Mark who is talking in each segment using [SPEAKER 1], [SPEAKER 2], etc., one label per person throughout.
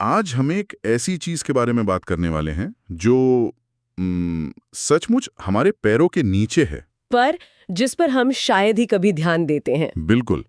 [SPEAKER 1] आज हम एक ऐसी चीज के बारे में बात करने वाले हैं जो सचमुच हमारे पैरों के नीचे है।
[SPEAKER 2] पर जिस पर हम शायद ही कभी ध्यान देते हैं।
[SPEAKER 1] बिल्कुल,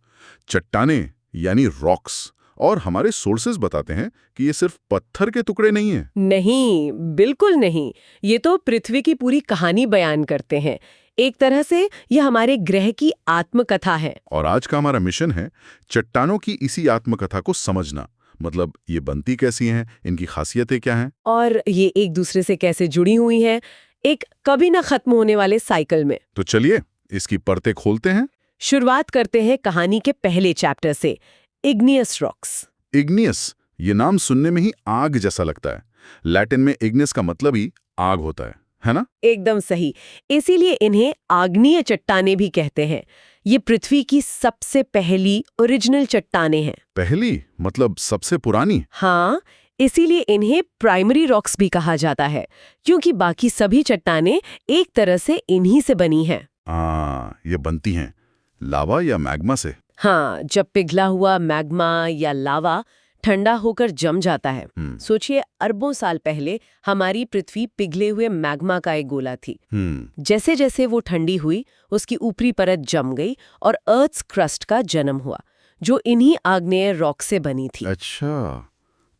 [SPEAKER 1] चट्टाने यानी रॉक्स। और हमारे सोर्सेज बताते हैं कि ये सिर्फ पत्थर के टुकड़े नहीं हैं।
[SPEAKER 2] नहीं, बिल्कुल नहीं। ये तो पृथ्वी की पूरी कहानी बयान करते हैं। एक तरह से ये हमारे ग्रह की आत्मकथा है।
[SPEAKER 1] और आज का हमारा मिशन है चट्टानों की इसी आत्मकथा को समझना। मतलब ये बनती कैसी हैं, इनकी खासियतें क्या हैं,
[SPEAKER 2] और ये एक दूसरे से कैसे जुड़ी हुई हैं, एक कभी ना खत्म होने वाले साइकिल में।
[SPEAKER 1] तो चलिए इसकी परतें खोलते हैं।
[SPEAKER 2] शुरुआत करते हैं कहानी के पहले चैप्टर से, इग्नियस रॉक्स।
[SPEAKER 1] इग्नियस, ये नाम सुनने में ही आग जैसा लगता है। लैटिन में इग्नियस का मतलब ही आग होता है ना?
[SPEAKER 2] एकदम सही। इसीलिए इन्हें आग्नेय चट्टाने भी कहते हैं। ये पृथ्वी की सबसे पहली ओरिजिनल चट्टाने हैं।
[SPEAKER 1] पहली मतलब सबसे पुरानी?
[SPEAKER 2] हाँ, इसीलिए इन्हें प्राइमरी रॉक्स भी कहा जाता है, क्योंकि बाकी सभी चट्टानें एक तरह से इन्हीं से बनी हैं।
[SPEAKER 1] ये बनती हैं लावा या मैग्मा से।
[SPEAKER 2] हाँ, जब पिघला हुआ मैग्मा या लावा ठंडा होकर जम जाता है। सोचिए, अरबों साल पहले हमारी पृथ्वी पिघले हुए मैग्मा का एक गोला थी। जैसे जैसे वो ठंडी हुई, उसकी ऊपरी परत जम गई और अर्थ्स क्रस्ट का जन्म हुआ, जो इन्हीं आग्नेय रॉक से बनी थी।
[SPEAKER 1] अच्छा,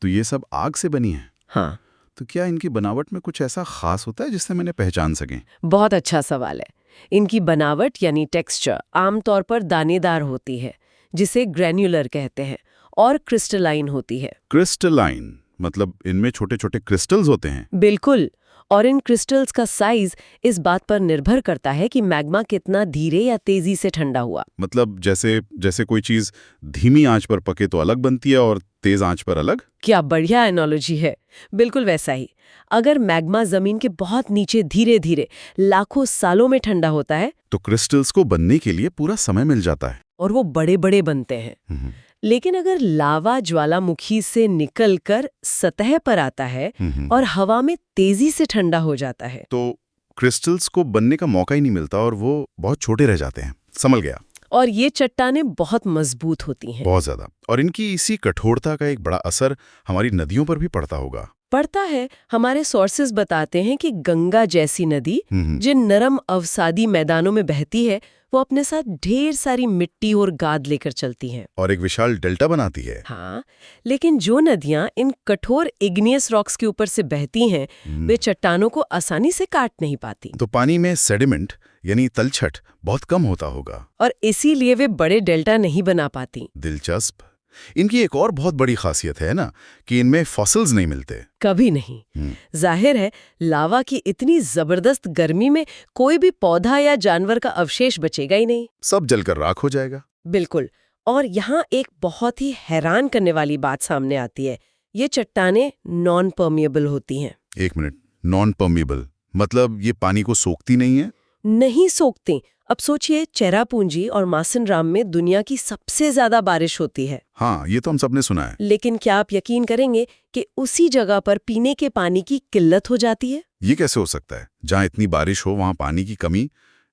[SPEAKER 1] तो ये सब आग से बनी है?
[SPEAKER 2] हाँ।
[SPEAKER 1] तो क्या इनकी बनावट में कुछ ऐसा खास होता है जिससे मैंने पहचान सकें?
[SPEAKER 2] बहुत अच्छा सवाल है। इनकी बनावट यानी टेक्सचर आमतौर पर दानेदार होती है, जिसे ग्रैन्युलर कहते हैं, और क्रिस्टलाइन होती है।
[SPEAKER 1] क्रिस्टलाइन मतलब इनमें छोटे छोटे क्रिस्टल्स होते हैं?
[SPEAKER 2] बिल्कुल। और इन क्रिस्टल्स का साइज इस बात पर निर्भर करता है कि मैग्मा कितना धीरे या तेजी से ठंडा हुआ।
[SPEAKER 1] मतलब जैसे कोई चीज धीमी आंच पर पके तो अलग बनती है और तेज आंच पर अलग?
[SPEAKER 2] क्या बढ़िया एनालॉजी है। बिल्कुल वैसा ही। अगर मैग्मा जमीन के बहुत नीचे धीरे धीरे लाखों सालों में ठंडा होता है
[SPEAKER 1] तो क्रिस्टल्स को बनने के लिए पूरा समय मिल जाता है
[SPEAKER 2] और वो बड़े बड़े बनते हैं। लेकिन अगर लावा ज्वालामुखी से निकलकर सतह पर आता है और हवा में तेजी से ठंडा हो जाता है
[SPEAKER 1] तो क्रिस्टल्स को बनने का मौका ही नहीं मिलता और वो बहुत छोटे रह जाते हैं। समझ गया।
[SPEAKER 2] और ये चट्टानें बहुत मजबूत होती हैं।
[SPEAKER 1] बहुत ज्यादा। और इनकी इसी कठोरता का एक बड़ा असर हमारी नदियों पर भी पड़ता होगा।
[SPEAKER 2] पड़ता है। हमारे सोर्सेज बताते हैं कि गंगा जैसी नदी जिन नरम अवसादी मैदानों में बहती है, वो अपने साथ ढेर सारी मिट्टी और गाद लेकर चलती हैं
[SPEAKER 1] और एक विशाल डेल्टा बनाती है।
[SPEAKER 2] हाँ, लेकिन जो नदियां इन कठोर इग्नियस रॉक्स के ऊपर से बहती हैं, वे चट्टानों को आसानी से काट नहीं पाती।
[SPEAKER 1] तो पानी में सेडिमेंट यानी तलछट बहुत कम होता होगा
[SPEAKER 2] और इसीलिए वे बड़े डेल्टा नहीं बना पाती।
[SPEAKER 1] दिलचस्प। इनकी एक और बहुत बड़ी खासियत है ना कि इनमें फॉसिल्स नहीं मिलते।
[SPEAKER 2] कभी नहीं। जाहिर है, लावा की इतनी जबरदस्त गर्मी में कोई भी पौधा या जानवर का अवशेष बचेगा ही नहीं।
[SPEAKER 1] सब जलकर राख हो जाएगा।
[SPEAKER 2] बिल्कुल। और यहाँ एक बहुत ही हैरान करने वाली बात सामने आती है। ये चट्टानें नॉन परमिएबल होती हैं।
[SPEAKER 1] एक मिनट, नॉन परमिएबल मतलब ये पानी को सोखती नहीं है?
[SPEAKER 2] नहीं सोखती। अब सोचिए, चेरापूंजी और मासिनराम में दुनिया की सबसे ज्यादा बारिश होती है।
[SPEAKER 1] हाँ, ये तो हम सबने सुना है।
[SPEAKER 2] लेकिन क्या आप यकीन करेंगे कि उसी जगह पर पीने के पानी की किल्लत हो जाती है?
[SPEAKER 1] ये कैसे हो सकता है? जहाँ इतनी बारिश हो वहाँ पानी की कमी,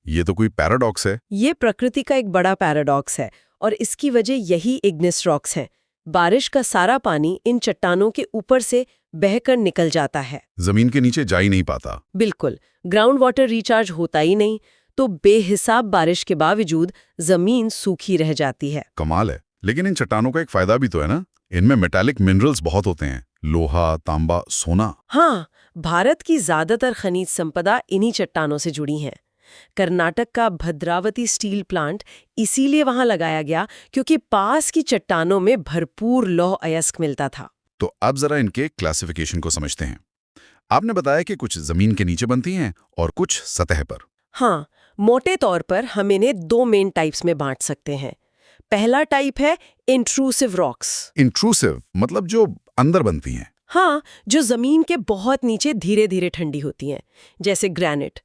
[SPEAKER 1] ये तो कोई पैराडॉक्स है।
[SPEAKER 2] ये प्रकृति का एक बड़ा पैराडॉक्स है और इसकी वजह यही इग्नियस रॉक्स है। बारिश का सारा पानी इन चट्टानों के ऊपर से बहकर निकल जाता है,
[SPEAKER 1] जमीन के नीचे जा ही नहीं पाता।
[SPEAKER 2] बिल्कुल। ग्राउंड वाटर रिचार्ज होता ही नहीं, तो बेहिसाब बारिश के बावजूद जमीन सूखी रह जाती है।
[SPEAKER 1] कमाल है। लेकिन इन चट्टानों का एक फायदा भी तो है ना, इनमें मेटालिक मिनरल्स बहुत होते हैं, लोहा, तांबा, सोना।
[SPEAKER 2] हाँ, भारत की ज्यादातर खनिज संपदा इन्हीं चट्टानों से जुड़ी है। कर्नाटक का भद्रावती स्टील प्लांट इसीलिए वहां लगाया गया क्योंकि पास की चट्टानों में भरपूर लौह अयस्क मिलता था।
[SPEAKER 1] तो अब जरा इनके क्लासिफिकेशन को समझते हैं। आपने बताया कि कुछ जमीन के नीचे बनती हैं और कुछ सतह पर।
[SPEAKER 2] हाँ, मोटे तौर पर हम इन्हें दो मेन टाइप्स में बांट सकते हैं। पहला टाइप है इंट्रूसिव रॉक्स।
[SPEAKER 1] इंट्रूसिव मतलब जो अंदर बनती हैं।
[SPEAKER 2] हाँ, जो जमीन के बहुत नीचे धीरे धीरे ठंडी होती हैं, जैसे ग्रेनाइट।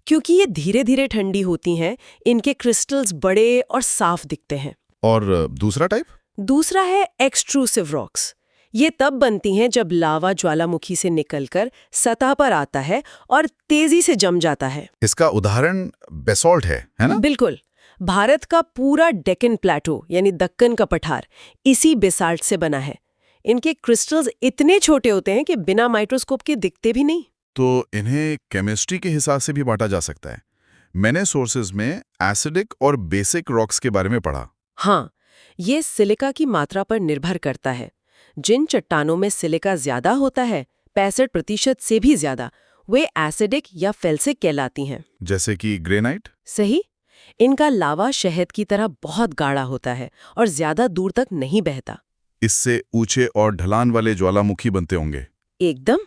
[SPEAKER 2] क्योंकि ये धीरे धीरे ठंडी होती हैं, इनके क्रिस्टल्स बड़े और साफ दिखते हैं।
[SPEAKER 1] और दूसरा टाइप?
[SPEAKER 2] दूसरा है एक्सट्रूसिव रॉक्स। ये तब बनती हैं जब लावा ज्वालामुखी से निकलकर सतह पर आता है और तेजी से जम जाता है।
[SPEAKER 1] इसका उदाहरण बेसॉल्ट है ना?
[SPEAKER 2] बिल्कुल। भारत का पूरा डेक्कन प्लेटो यानी दक्कन का पठार इसी बेसाल्ट से बना है। इनके क्रिस्टल्स इतने छोटे होते हैं कि बिना माइक्रोस्कोप के दिखते भी नहीं।
[SPEAKER 1] तो इन्हें केमिस्ट्री के हिसाब से भी बांटा जा सकता है। मैंने सोर्सेज में एसिडिक और बेसिक रॉक्स के बारे में पढ़ा।
[SPEAKER 2] हाँ, ये सिलिका की मात्रा पर निर्भर करता है। जिन चट्टानों में सिलिका ज्यादा होता है, 65% से भी ज्यादा, वे एसिडिक या फेल्सिक कहलाती हैं।
[SPEAKER 1] जैसे कि ग्रेनाइट।
[SPEAKER 2] सही। इनका लावा शहद की तरह बहुत गाढ़ा होता है और ज्यादा दूर तक नहीं बहता।
[SPEAKER 1] इससे ऊंचे और ढलान वाले ज्वालामुखी बनते होंगे।
[SPEAKER 2] एकदम।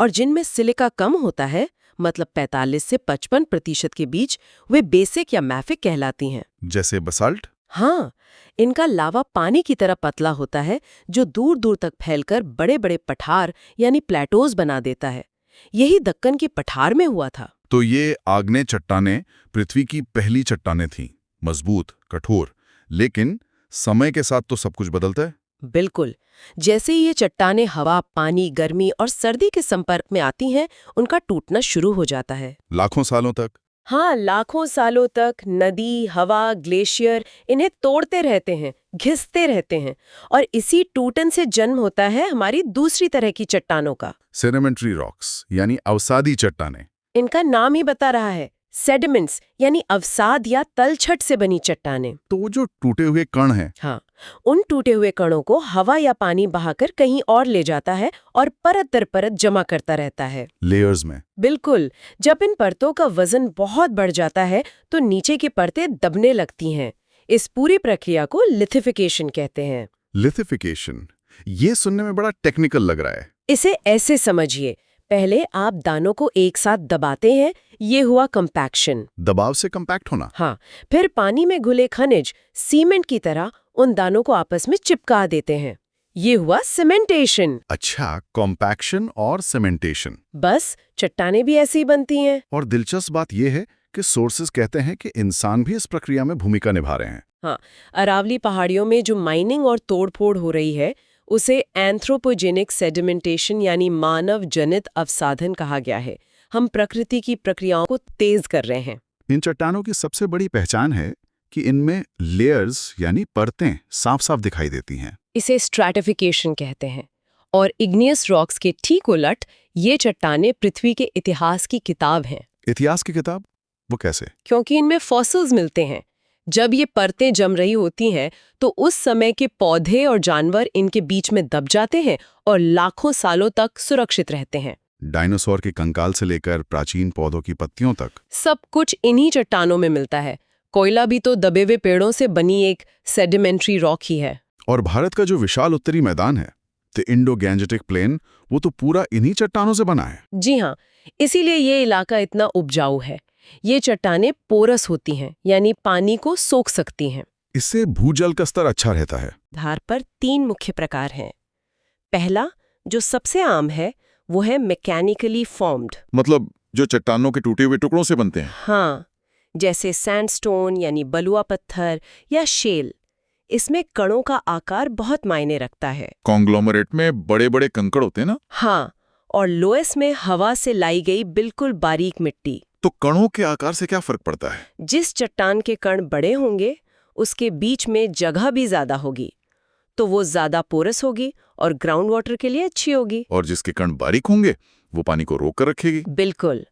[SPEAKER 2] और जिनमें सिलिका कम होता है, मतलब 45 से 55% के बीच, वे बेसिक या मैफिक कहलाती हैं।
[SPEAKER 1] जैसे बसाल्ट।
[SPEAKER 2] हाँ, इनका लावा पानी की तरह पतला होता है, जो दूर दूर तक फैलकर बड़े बड़े पठार यानी प्लेटोज बना देता है। यही दक्कन की पठार में हुआ था।
[SPEAKER 1] तो ये आग्नेय चट्टानें पृथ्वी की पहली चट्टानें थीं, मजबूत, कठोर। लेकिन समय के साथ तो सब कुछ बदलता है।
[SPEAKER 2] बिल्कुल। जैसे ही ये चट्टानें हवा, पानी, गर्मी और सर्दी के संपर्क में आती हैं, उनका टूटना शुरू हो जाता है।
[SPEAKER 1] लाखों सालों तक।
[SPEAKER 2] हाँ, लाखों सालों तक नदी, हवा, ग्लेशियर इन्हें तोड़ते रहते हैं, घिसते रहते हैं, और इसी टूटन से जन्म होता है हमारी दूसरी तरह की चट्टानों का।
[SPEAKER 1] सेडिमेंट्री रॉक्स यानी अवसादी चट्टानें।
[SPEAKER 2] इनका नाम ही बता रहा है, सेडिमेंट्स यानी अवसाद या तलछट से बनी चट्टानें।
[SPEAKER 1] तो वो जो टूटे हुए कण हैं।
[SPEAKER 2] हाँ, उन टूटे हुए कणों को हवा या पानी बहाकर कहीं और ले जाता है और परत दर परत जमा करता रहता है,
[SPEAKER 1] लेयर्स में।
[SPEAKER 2] बिल्कुल। जब इन परतों का वजन बहुत बढ़ जाता है तो नीचे की परतें दबने लगती हैं। इस पूरी प्रक्रिया को लिथिफिकेशन कहते हैं।
[SPEAKER 1] लिथिफिकेशन, ये सुनने में बड़ा टेक्निकल लग रहा है।
[SPEAKER 2] इसे ऐसे समझिए, पहले आप दानों को एक साथ दबाते हैं, ये हुआ कंपैक्शन।
[SPEAKER 1] दबाव से कंपैक्ट होना।
[SPEAKER 2] हाँ, फिर पानी में घुले खनिज सीमेंट की तरह उन दानों को आपस में चिपका देते हैं, ये हुआ सीमेंटेशन।
[SPEAKER 1] अच्छा, कॉम्पैक्शन और सीमेंटेशन।
[SPEAKER 2] बस चट्टानें भी ऐसी ही बनती हैं।
[SPEAKER 1] और दिलचस्प बात यह है कि सोर्सेज कहते हैं कि इंसान भी इस प्रक्रिया में भूमिका निभा रहे हैं।
[SPEAKER 2] हाँ, अरावली पहाड़ियों में जो माइनिंग और तोड़फोड़ हो रही है, उसे एंथ्रोपोजेनिक सेडिमेंटेशन यानी मानव जनित अवसाधन कहा गया है। हम प्रकृति की प्रक्रियाओं को तेज कर रहे हैं।
[SPEAKER 1] इन चट्टानों की सबसे बड़ी पहचान है कि इनमें लेयर्स यानी परतें साफ साफ दिखाई देती हैं।
[SPEAKER 2] इसे स्ट्रैटिफिकेशन कहते हैं। और इग्नियस रॉक्स के ठीक उलट, ये चट्टानें पृथ्वी के इतिहास की किताब हैं।
[SPEAKER 1] इतिहास की किताब? वो कैसे?
[SPEAKER 2] क्योंकि इनमें फॉसिल्स मिलते हैं। जब ये परतें जम रही होती हैं तो उस समय के पौधे और जानवर इनके बीच में दब जाते हैं और लाखों सालों तक सुरक्षित रहते हैं।
[SPEAKER 1] डायनासोर के कंकाल से लेकर प्राचीन पौधों की पत्तियों तक
[SPEAKER 2] सब कुछ इन्हीं चट्टानों में मिलता है। कोयला भी तो दबे हुए पेड़ों से बनी एक सेडिमेंट्री रॉक ही है।
[SPEAKER 1] और भारत का जो विशाल उत्तरी मैदान है, द इंडो गैंजेटिक प्लेन, वो तो पूरा इन्हीं चट्टानों से बना है।
[SPEAKER 2] जी हाँ, इसीलिए ये इलाका इतना उपजाऊ है। ये चट्टानें पोरस होती हैं, यानी पानी को सोख सकती हैं।
[SPEAKER 1] इससे भूजल का स्तर अच्छा रहता है।
[SPEAKER 2] आधार पर 3 मुख्य प्रकार हैं। पहला, जो सबसे आम है, वो है मैकेनिकली फॉर्म्ड।
[SPEAKER 1] मतलब जो चट्टानों के टूटे हुए टुकड़ों से बनते हैं।
[SPEAKER 2] हाँ, जैसे सैंडस्टोन यानी बलुआ पत्थर या शेल। इसमें कणों का आकार बहुत मायने रखता है।
[SPEAKER 1] कॉन्ग्लोमरेट में बड़े बड़े कंकड़ होते हैं ना?
[SPEAKER 2] हाँ, और लोएस में हवा से लाई गई बिल्कुल बारीक मिट्टी।
[SPEAKER 1] तो कणों के आकार से क्या फर्क पड़ता है?
[SPEAKER 2] जिस चट्टान के कण बड़े होंगे, उसके बीच में जगह भी ज्यादा होगी, तो वो ज्यादा पोरस होगी और ग्राउंड वाटर के लिए अच्छी होगी।
[SPEAKER 1] और जिसके कण बारीक होंगे, वो पानी को रोक कर रखेगी।
[SPEAKER 2] बिल्कुल।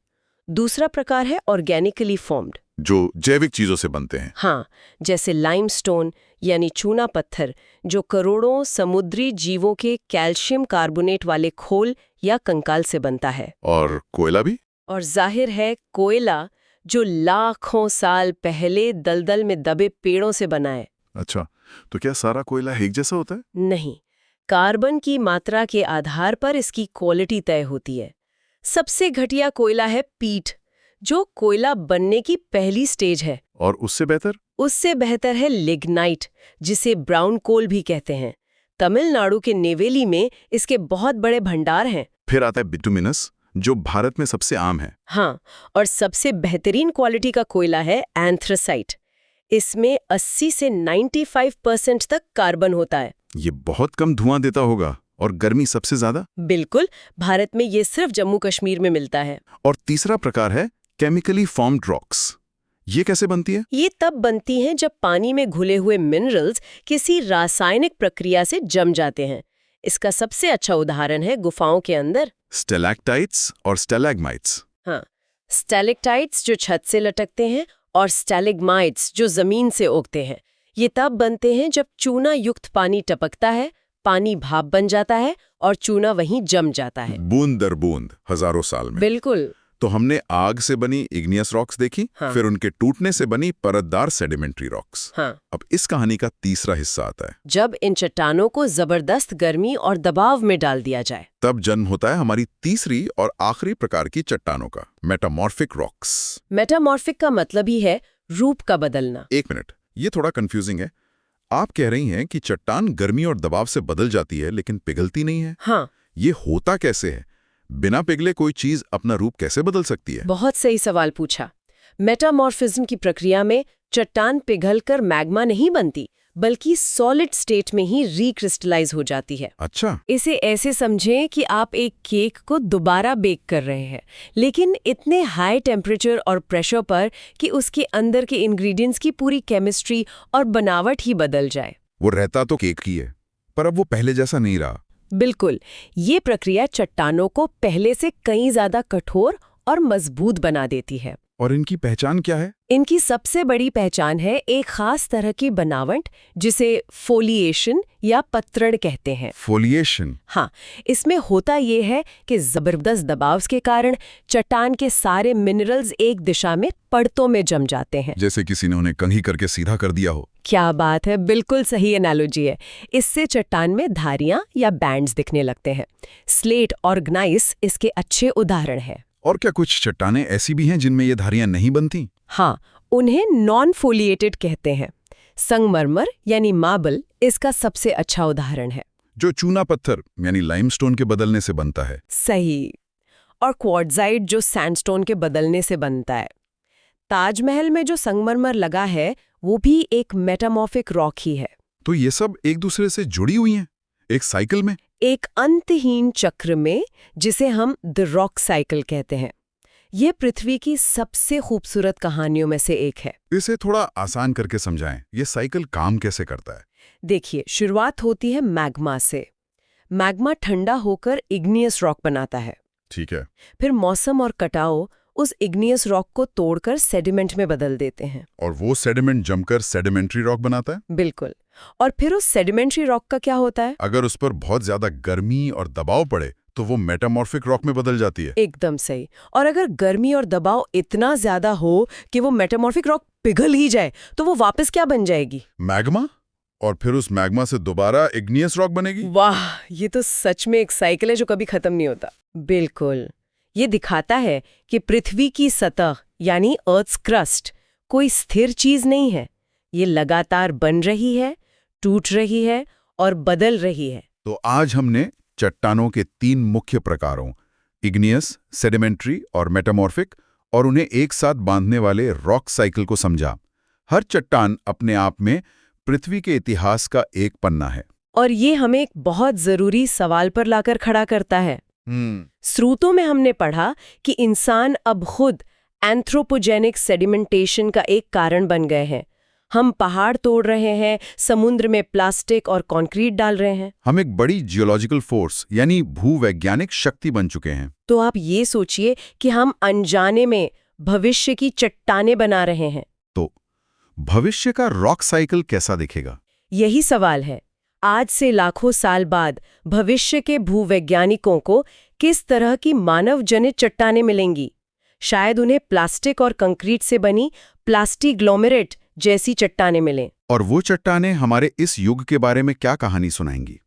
[SPEAKER 2] दूसरा प्रकार है ऑर्गेनिकली फॉर्म्ड,
[SPEAKER 1] जो जैविक चीजों से बनते हैं।
[SPEAKER 2] हाँ, जैसे लाइमस्टोन यानी चूना पत्थर, जो करोड़ों समुद्री जीवों के कैल्शियम कार्बोनेट वाले खोल या कंकाल से बनता है।
[SPEAKER 1] और कोयला भी?
[SPEAKER 2] और जाहिर है कोयला, जो लाखों साल पहले दलदल में दबे पेड़ों से बना है।
[SPEAKER 1] अच्छा, तो क्या सारा कोयला एक जैसा होता है?
[SPEAKER 2] नहीं, कार्बन की मात्रा के आधार पर इसकी क्वालिटी तय होती है। सबसे घटिया कोयला है पीट, जो कोयला बनने की पहली स्टेज है।
[SPEAKER 1] और उससे बेहतर?
[SPEAKER 2] उससे बेहतर है लिग्नाइट, जिसे ब्राउन कोल भी कहते हैं। तमिलनाडु के नेवेली में इसके बहुत बड़े भंडार हैं।
[SPEAKER 1] फिर आता है बिटुमिनस, जो भारत में सबसे आम है।
[SPEAKER 2] हाँ, और सबसे बेहतरीन क्वालिटी का कोयला है एंथ्रासाइट। इसमें 80 से 95% तक कार्बन होता है।
[SPEAKER 1] ये बहुत कम धुआं देता होगा और गर्मी सबसे ज्यादा?
[SPEAKER 2] बिल्कुल, भारत में ये सिर्फ जम्मू कश्मीर में मिलता है।
[SPEAKER 1] और तीसरा प्रकार है केमिकली फॉर्म्ड रॉक्स। ये कैसे बनती है?
[SPEAKER 2] ये तब बनती हैं जब पानी में घुले हुए मिनरल्स किसी रासायनिक प्रक्रिया से जम जाते हैं। इसका सबसे अच्छा उदाहरण है गुफाओं के अंदर।
[SPEAKER 1] स्टेलैक्टाइट्स और स्टेलैग्माइट्स।
[SPEAKER 2] हाँ, स्टैलेक्टाइट्स जो छत से लटकते हैं और स्टैलेग्माइट्स जो जमीन से उगते हैं। ये तब बनते हैं जब चूना युक्त पानी टपकता है, पानी भाप बन जाता है और चूना वहीं जम जाता है,
[SPEAKER 1] बूंद दर बूंद, हजारों साल में।
[SPEAKER 2] बिल्कुल।
[SPEAKER 1] तो हमने आग से बनी इग्नियस रॉक्स देखी,
[SPEAKER 2] हाँ।
[SPEAKER 1] फिर उनके टूटने से बनी परतदार सेडिमेंट्री रॉक्स।
[SPEAKER 2] हाँ।
[SPEAKER 1] अब इस कहानी का तीसरा हिस्सा आता है।
[SPEAKER 2] जब इन चट्टानों को जबरदस्त गर्मी और दबाव में डाल दिया जाए,
[SPEAKER 1] तब जन्म होता है हमारी तीसरी और आखिरी प्रकार की चट्टानों का, मेटामॉर्फिक रॉक्स।
[SPEAKER 2] मेटामॉर्फिक का मतलब ही है रूप का बदलना।
[SPEAKER 1] एक मिनट, ये थोड़ा कंफ्यूजिंग है। आप कह रही हैं कि चट्टान गर्मी और दबाव से बदल जाती है लेकिन पिघलती नहीं है।
[SPEAKER 2] हाँ,
[SPEAKER 1] ये होता कैसे है? बिना पिघले कोई चीज अपना रूप कैसे बदल सकती है?
[SPEAKER 2] बहुत सही सवाल पूछा। मेटामॉर्फिज्म की प्रक्रिया में चट्टान पिघलकर मैग्मा नहीं बनती, बल्कि सॉलिड स्टेट में ही रिक्रिस्टलाइज हो जाती है।
[SPEAKER 1] अच्छा।
[SPEAKER 2] इसे ऐसे समझें कि आप एक केक को दोबारा बेक कर रहे हैं, लेकिन इतने हाई टेम्परेचर और प्रेशर पर कि उसके अंदर के इंग्रेडिएंट्स की पूरी केमिस्ट्री और बनावट ही बदल जाए।
[SPEAKER 1] वो रहता तो केक ही है, पर अब वो पहले जैसा नहीं रहा।
[SPEAKER 2] बिल्कुल, ये प्रक्रिया चट्टानों को पहले से कहीं ज्यादा कठोर और मजबूत बना देती है।
[SPEAKER 1] और इनकी पहचान क्या है?
[SPEAKER 2] इनकी सबसे बड़ी पहचान है एक खास तरह की बनावट, जिसे फोलिएशन या पतरड़ कहते हैं।
[SPEAKER 1] फोलिएशन?
[SPEAKER 2] हाँ, इसमें होता ये है कि जबरदस्त दबाव के कारण चट्टान के सारे मिनरल्स एक दिशा में परतों में जम जाते हैं,
[SPEAKER 1] जैसे किसी ने उन्हें कंघी करके सीधा कर दिया हो।
[SPEAKER 2] क्या बात है, बिल्कुल सही एनालॉजी है। इससे चट्टान में धारियां या बैंड्स दिखने लगते हैं। स्लेट और ग्नाइस इसके अच्छे उदाहरण हैं।
[SPEAKER 1] और क्या कुछ चट्टानें ऐसी भी हैं जिनमें ये धारियां नहीं बनती?
[SPEAKER 2] हाँ, उन्हें नॉन फोलिएटेड कहते हैं। संगमरमर यानी मार्बल इसका सबसे अच्छा उदाहरण है,
[SPEAKER 1] जो चूना पत्थर यानी लाइमस्टोन के बदलने से बनता है।
[SPEAKER 2] सही। और क्वार्ट्जाइट जो सैंडस्टोन के बदलने से बनता है। ताजमहल में जो संगमरमर लगा है वो भी एक मेटामॉर्फिक रॉक ही है।
[SPEAKER 1] तो ये सब एक दूसरे से जुड़ी हुई हैं, एक साइकिल में,
[SPEAKER 2] एक अंतहीन चक्र में, जिसे हम द रॉक साइकिल कहते हैं। यह पृथ्वी की सबसे खूबसूरत कहानियों में से एक है।
[SPEAKER 1] इसे थोड़ा आसान करके समझाएं, ये साइकिल काम कैसे करता है?
[SPEAKER 2] देखिए, शुरुआत होती है मैग्मा से। मैग्मा ठंडा होकर इग्नियस रॉक बनाता है।
[SPEAKER 1] ठीक है।
[SPEAKER 2] फिर मौसम और कटाव उस इग्नियस रॉक को तोड़कर सेडिमेंट में बदल देते हैं।
[SPEAKER 1] और वो सेडिमेंट जमकर सेडिमेंट्री रॉक बनाता है?
[SPEAKER 2] बिल्कुल। और फिर उस सेडिमेंट्री रॉक का क्या होता है?
[SPEAKER 1] अगर उस पर बहुत ज्यादा गर्मी और दबाव पड़े तो वो मेटामॉर्फिक रॉक में बदल जाती है।
[SPEAKER 2] एकदम सही। और अगर गर्मी और दबाव इतना ज्यादा हो कि वो मेटामॉर्फिक रॉक पिघल ही जाए, तो वो वापस क्या बन जाएगी?
[SPEAKER 1] मैग्मा। और फिर उस मैग्मा से दोबारा इग्नियस रॉक बनेगी।
[SPEAKER 2] वाह, ये तो सच में एक साइकिल है जो कभी खत्म नहीं होता। बिल्कुल। ये दिखाता है कि पृथ्वी की सतह यानी अर्थ्स क्रस्ट कोई स्थिर चीज नहीं है। ये लगातार बन रही है, टूट रही है और बदल रही है।
[SPEAKER 1] तो आज हमने चट्टानों के 3 मुख्य प्रकारों, इग्नियस, सेडिमेंट्री और मेटामॉर्फिक, और उन्हें एक साथ बांधने वाले रॉक साइकिल को समझा। हर चट्टान अपने आप में पृथ्वी के इतिहास का एक पन्ना है।
[SPEAKER 2] और ये हमें एक बहुत जरूरी सवाल पर लाकर खड़ा करता है। स्रोतों में हमने पढ़ा कि इंसान अब खुद एंथ्रोपोजेनिक सेडिमेंटेशन का एक कारण बन गए हैं। हम पहाड़ तोड़ रहे हैं, समुद्र में प्लास्टिक और कंक्रीट डाल रहे हैं।
[SPEAKER 1] हम एक बड़ी जियोलॉजिकल फोर्स यानी भूवैज्ञानिक शक्ति बन चुके हैं।
[SPEAKER 2] तो आप ये सोचिए कि हम अनजाने में भविष्य की चट्टानें बना रहे हैं।
[SPEAKER 1] तो भविष्य का रॉक साइकिल कैसा दिखेगा?
[SPEAKER 2] यही सवाल है। आज से लाखों साल बाद भविष्य के भूवैज्ञानिकों को किस तरह की मानव जनित चट्टानें मिलेंगी? शायद उन्हें प्लास्टिक और कंक्रीट से बनी प्लास्टिग्लोमेरेट जैसी चट्टानें मिलें।
[SPEAKER 1] और वो चट्टानें हमारे इस युग के बारे में क्या कहानी सुनाएंगी?